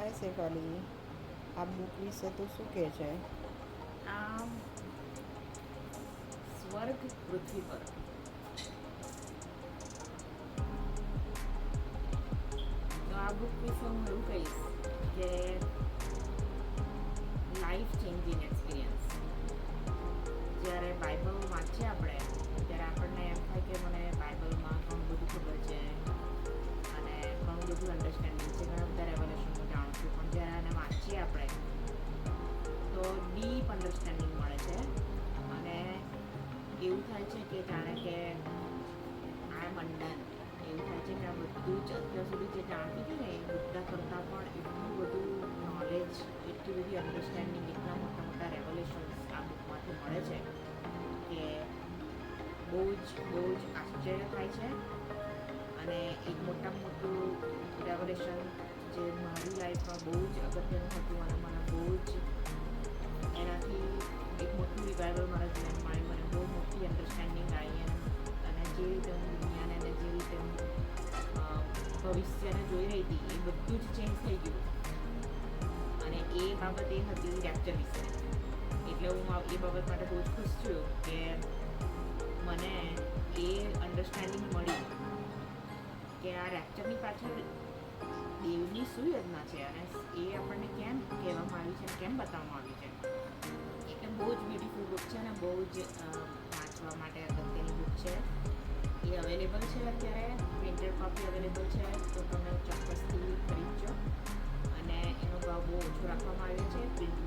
હાય શેફાલી, આ બુક વિશે તું શું કહે છે? આ સ્વર્ગ પૃથ્વી પર. તો આ બુક વિશે હું એવું કહીશ કે લાઈફ ચેન્જિંગ એક્સપિરિયન્સ. જ્યારે બાઇબલ વાંચીએ આપણે ત્યારે આપણને એમ થાય કે મને બાઇબલમાં ઘણું બધું ખબર છે અને ઘણું બધું અન્ડરસ્ટેન્ડિંગ છે, ઘણા બધા રેવલેશન હું જાણું છું, પણ જ્યારે એને વાંચીએ આપણે તો ડીપ અન્ડરસ્ટેન્ડિંગ મળે છે અને એવું થાય છે કે જાણે કે આ મંડન એવું થાય છે કે આ બધું જ અત્યાર સુધી જે જાણતી હતી ને એ બધા કરતાં પણ એટલું બધું નોલેજ, એટલી બધી અન્ડરસ્ટેન્ડિંગ, એટલા મોટા મોટા રેવલેશન્સ આ બુકમાંથી મળે છે કે બહુ જ આશ્ચર્ય થાય છે. અને એક મોટામાં મોટું રેવલેશન જે મારી લાઈફમાં બહુ જ અગત્યનું હતું અને મને બહુ જ એનાથી એક મોટું રિવાઇવલ મારા જીવનમાં આવી, મને બહુ મોટી અન્ડરસ્ટેન્ડિંગ આવી અને જે રીતે હું દુનિયાને અને જે રીતે હું ભવિષ્યને જોઈ રહી હતી એ બધું જ ચેન્જ થઈ ગયું. અને એ બાબત એ હતી રેપ્ચર વિશે. એટલે હું એ બાબત માટે બહુ જ ખુશ છું કે મને એ અન્ડરસ્ટેન્ડિંગ મળી કે આ રેપ્ચરની પાછળ દેવની શું યોજના છે અને એ આપણને કેમ કહેવામાં આવી છે અને કેમ બતાવવામાં આવી છે. એટલે બહુ જ બ્યુટિફુલ બુક છે અને બહુ જ વાંચવા માટે અગત્યની બુક છે. એ અવેલેબલ છે અત્યારે, પ્રિન્ટેડ કોપી અવેલેબલ છે, તો તમે ચોક્કસથી ખરીદજો. અને એનો ભાવ બહુ ઓછો રાખવામાં આવ્યો છે. પ્રિન્ટ